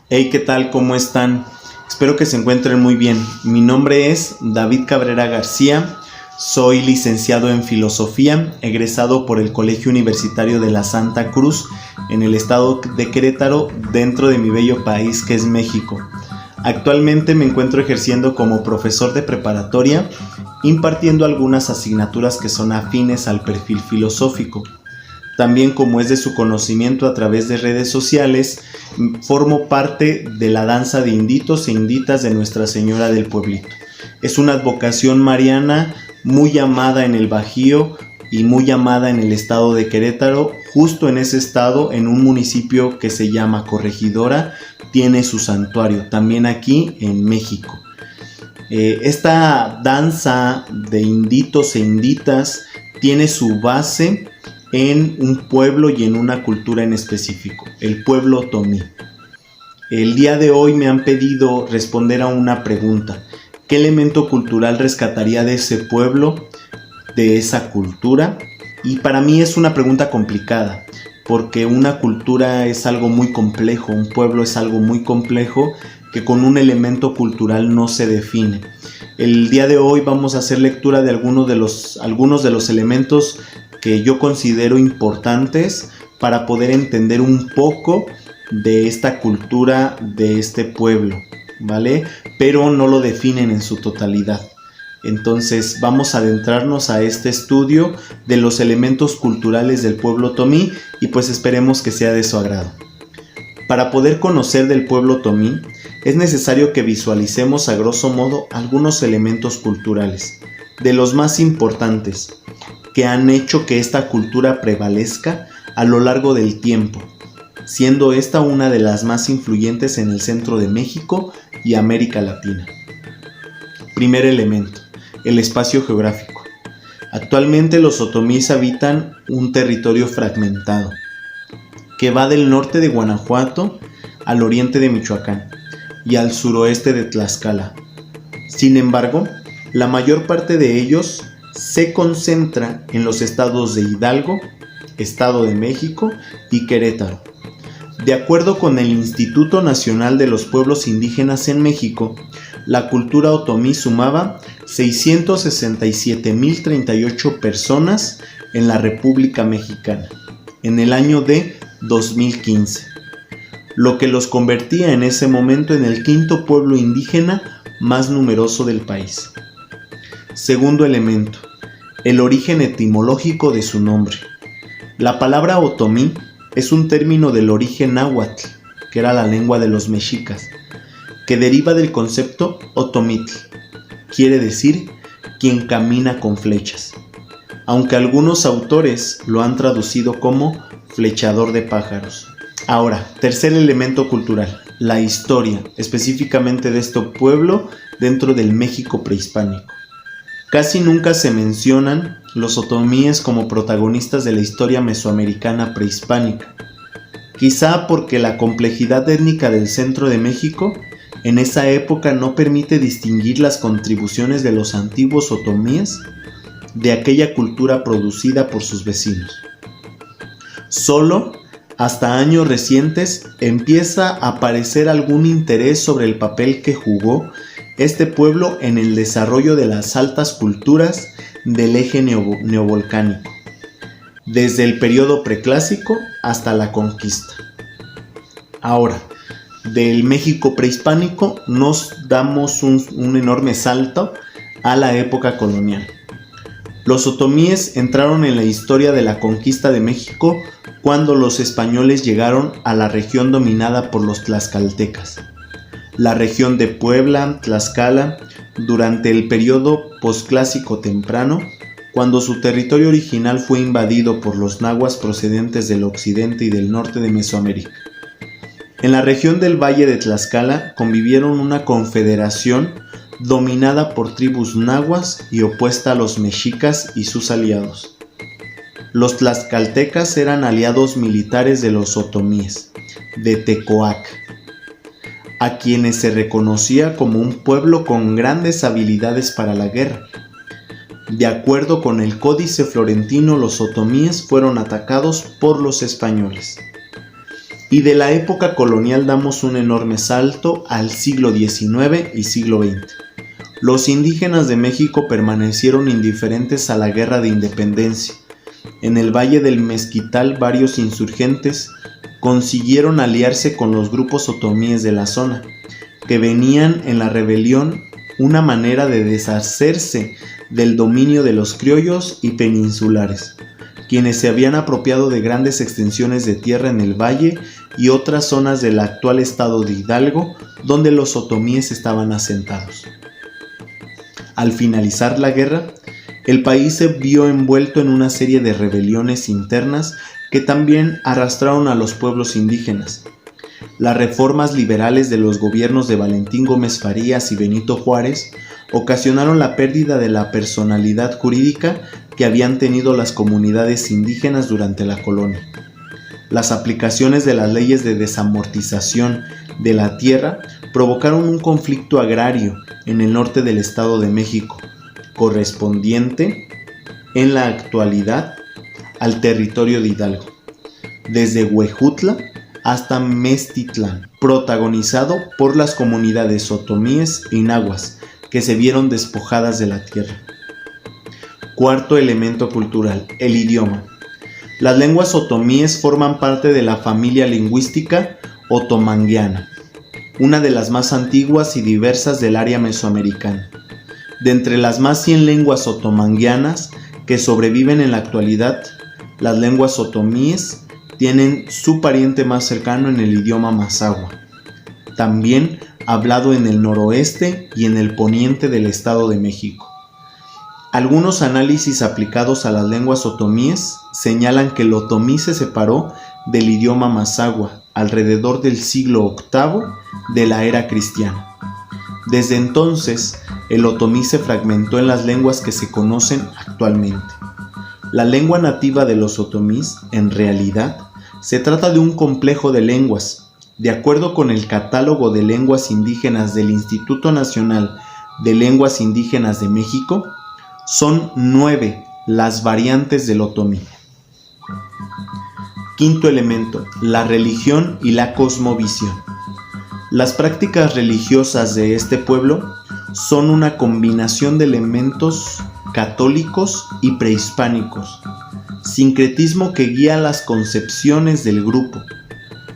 Hey, ¿qué tal? ¿Cómo están? Espero que se encuentren muy bien. Mi nombre es David Cabrera García. Soy licenciado en Filosofía, egresado por el Colegio Universitario de la Santa Cruz en el estado de Querétaro, dentro de mi bello país que es México. Actualmente me encuentro ejerciendo como profesor de preparatoria, impartiendo algunas asignaturas que son afines al perfil filosófico. También, como es de su conocimiento a través de redes sociales, formo parte de la danza de inditos e inditas de Nuestra Señora del Pueblito. Es una advocación mariana muy llamada en el Bajío y muy llamada en el estado de Querétaro. Justo en ese estado, en un municipio que se llama Corregidora, tiene su santuario, también aquí en México. Esta danza de inditos e inditas tiene su base en un pueblo y en una cultura en específico, el pueblo otomí. El día de hoy me han pedido responder a una pregunta: ¿qué elemento cultural rescataría de ese pueblo, de esa cultura? Y para mí es una pregunta complicada, porque una cultura es algo muy complejo, un pueblo es algo muy complejo que con un elemento cultural no se define. El día de hoy vamos a hacer lectura de algunos de los elementos que yo considero importantes para poder entender un poco de esta cultura, de este pueblo, ¿vale? Pero no lo definen en su totalidad. Entonces vamos a adentrarnos a este estudio de los elementos culturales del pueblo otomí y pues esperemos que sea de su agrado. Para poder conocer del pueblo otomí es necesario que visualicemos a grosso modo algunos elementos culturales, de los más importantes, que han hecho que esta cultura prevalezca a lo largo del tiempo, siendo esta una de las más influyentes en el centro de México y América Latina. Primer elemento: el espacio geográfico. Actualmente los otomíes habitan un territorio fragmentado, que va del norte de Guanajuato al oriente de Michoacán y al suroeste de Tlaxcala. Sin embargo, la mayor parte de ellos se concentra en los estados de Hidalgo, Estado de México y Querétaro. De acuerdo con el Instituto Nacional de los Pueblos Indígenas en México, la cultura otomí sumaba 667.038 personas en la República Mexicana en el año de 2015, lo que los convertía en ese momento en el quinto pueblo indígena más numeroso del país. Segundo elemento: el origen etimológico de su nombre. La palabra otomí es un término del origen náhuatl, que era la lengua de los mexicas, que deriva del concepto otomitl, quiere decir quien camina con flechas, aunque algunos autores lo han traducido como flechador de pájaros. Ahora, tercer elemento cultural: la historia, específicamente de este pueblo dentro del México prehispánico. Casi nunca se mencionan los otomíes como protagonistas de la historia mesoamericana prehispánica, quizá porque la complejidad étnica del centro de México en esa época no permite distinguir las contribuciones de los antiguos otomíes de aquella cultura producida por sus vecinos. Solo hasta años recientes empieza a aparecer algún interés sobre el papel que jugó este pueblo en el desarrollo de las altas culturas del eje neovolcánico, desde el periodo preclásico hasta la conquista. Ahora, del México prehispánico nos damos un enorme salto a la época colonial. Los otomíes entraron en la historia de la conquista de México cuando los españoles llegaron a la región dominada por los tlaxcaltecas, la región de Puebla, Tlaxcala, durante el periodo posclásico temprano, cuando su territorio original fue invadido por los nahuas procedentes del occidente y del norte de Mesoamérica. En la región del Valle de Tlaxcala convivieron una confederación dominada por tribus nahuas y opuesta a los mexicas y sus aliados. Los tlaxcaltecas eran aliados militares de los otomíes, de Tecoac, a quienes se reconocía como un pueblo con grandes habilidades para la guerra. De acuerdo con el Códice Florentino, los otomíes fueron atacados por los españoles. Y de la época colonial damos un enorme salto al siglo XIX y siglo XX. Los indígenas de México permanecieron indiferentes a la guerra de independencia. En el Valle del Mezquital varios insurgentes consiguieron aliarse con los grupos otomíes de la zona, que venían en la rebelión una manera de deshacerse del dominio de los criollos y peninsulares, quienes se habían apropiado de grandes extensiones de tierra en el valle y otras zonas del actual estado de Hidalgo, donde los otomíes estaban asentados. Al finalizar la guerra, el país se vio envuelto en una serie de rebeliones internas que también arrastraron a los pueblos indígenas. Las reformas liberales de los gobiernos de Valentín Gómez Farías y Benito Juárez ocasionaron la pérdida de la personalidad jurídica que habían tenido las comunidades indígenas durante la colonia. Las aplicaciones de las leyes de desamortización de la tierra provocaron un conflicto agrario en el norte del Estado de México, correspondiente en la actualidad al territorio de Hidalgo, desde Huejutla hasta Meztitlán, protagonizado por las comunidades otomíes y nahuas, que se vieron despojadas de la tierra. Cuarto elemento cultural, el idioma. Las lenguas otomíes forman parte de la familia lingüística otomangueana, una de las más antiguas y diversas del área mesoamericana. De entre las más 100 lenguas otomangueanas que sobreviven en la actualidad, las lenguas otomíes tienen su pariente más cercano en el idioma mazahua, también hablado en el noroeste y en el poniente del Estado de México. Algunos análisis aplicados a las lenguas otomíes señalan que el otomí se separó del idioma mazahua alrededor del siglo VIII de la era cristiana. Desde entonces, el otomí se fragmentó en las lenguas que se conocen actualmente. La lengua nativa de los otomís, en realidad, se trata de un complejo de lenguas. De acuerdo con el Catálogo de Lenguas Indígenas del Instituto Nacional de Lenguas Indígenas de México, son 9 las variantes del otomí. Quinto elemento, la religión y la cosmovisión. Las prácticas religiosas de este pueblo son una combinación de elementos católicos y prehispánicos, sincretismo que guía las concepciones del grupo,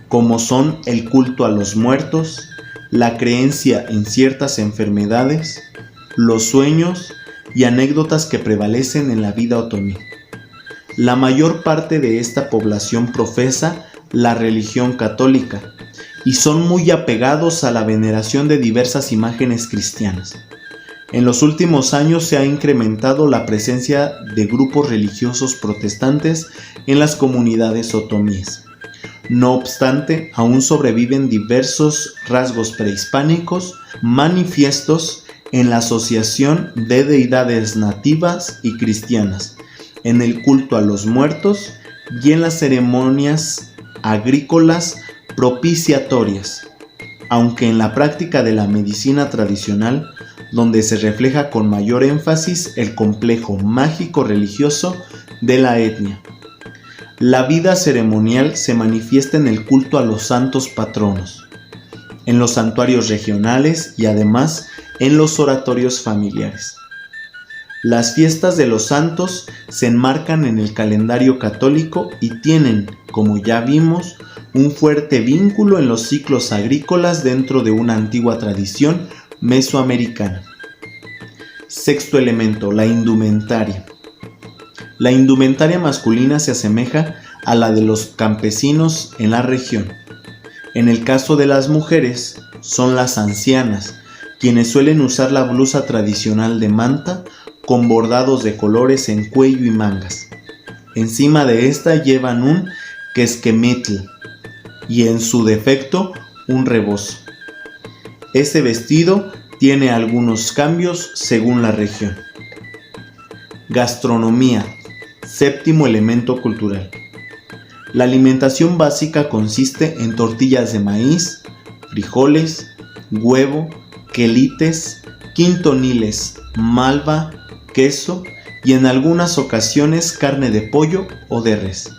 como son el culto a los muertos, la creencia en ciertas enfermedades, los sueños y anécdotas que prevalecen en la vida otomí. La mayor parte de esta población profesa la religión católica y son muy apegados a la veneración de diversas imágenes cristianas. En los últimos años se ha incrementado la presencia de grupos religiosos protestantes en las comunidades otomíes. No obstante, aún sobreviven diversos rasgos prehispánicos manifiestos en la asociación de deidades nativas y cristianas, en el culto a los muertos y en las ceremonias agrícolas propiciatorias, aunque en la práctica de la medicina tradicional, donde se refleja con mayor énfasis el complejo mágico-religioso de la etnia. La vida ceremonial se manifiesta en el culto a los santos patronos, en los santuarios regionales y además en los oratorios familiares. Las fiestas de los santos se enmarcan en el calendario católico y tienen, como ya vimos, un fuerte vínculo en los ciclos agrícolas dentro de una antigua tradición mesoamericana. Sexto elemento, la indumentaria. La indumentaria masculina se asemeja a la de los campesinos en la región. En el caso de las mujeres, son las ancianas, quienes suelen usar la blusa tradicional de manta con bordados de colores en cuello y mangas. Encima de esta llevan un quesquemetl y en su defecto un rebozo. Este vestido tiene algunos cambios según la región. Gastronomía, séptimo elemento cultural. La alimentación básica consiste en tortillas de maíz, frijoles, huevo, quelites, quintoniles, malva, queso y en algunas ocasiones carne de pollo o de res.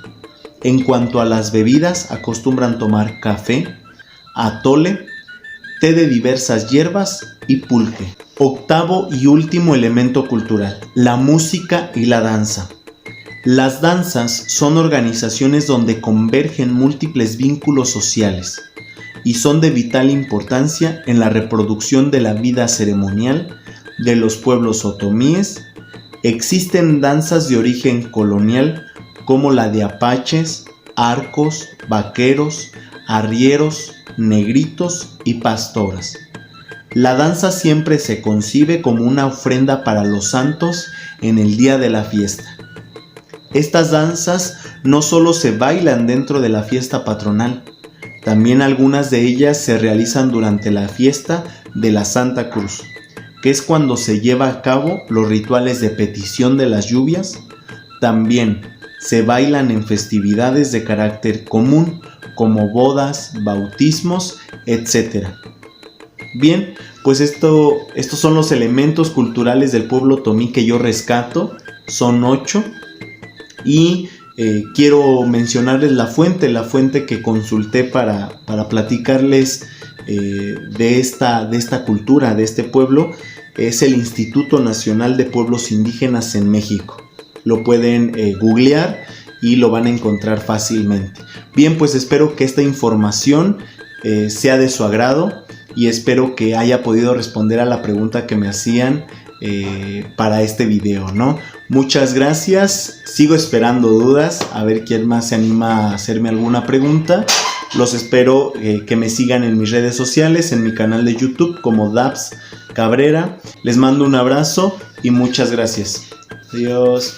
En cuanto a las bebidas, acostumbran tomar café, atole, té de diversas hierbas y pulque. Octavo y último elemento cultural, la música y la danza. Las danzas son organizaciones donde convergen múltiples vínculos sociales y son de vital importancia en la reproducción de la vida ceremonial de los pueblos otomíes. Existen danzas de origen colonial como la de apaches, arcos, vaqueros, arrieros, negritos y pastoras. La danza siempre se concibe como una ofrenda para los santos en el día de la fiesta. Estas danzas no solo se bailan dentro de la fiesta patronal, también algunas de ellas se realizan durante la fiesta de la Santa Cruz, que es cuando se lleva a cabo los rituales de petición de las lluvias. También se bailan en festividades de carácter común, como bodas, bautismos, etc. Bien, pues estos son los elementos culturales del pueblo otomí que yo rescato. Son 8. Y quiero mencionarles la fuente que consulté para platicarles de esta cultura, de este pueblo. Es el Instituto Nacional de Pueblos Indígenas en México. Lo pueden googlear y lo van a encontrar fácilmente. Bien, pues espero que esta información sea de su agrado y espero que haya podido responder a la pregunta que me hacían para este video, ¿no? Muchas gracias, sigo esperando dudas, a ver quién más se anima a hacerme alguna pregunta. Los espero que me sigan en mis redes sociales, en mi canal de YouTube como Dabs Cabrera. Les mando un abrazo y muchas gracias. Adiós.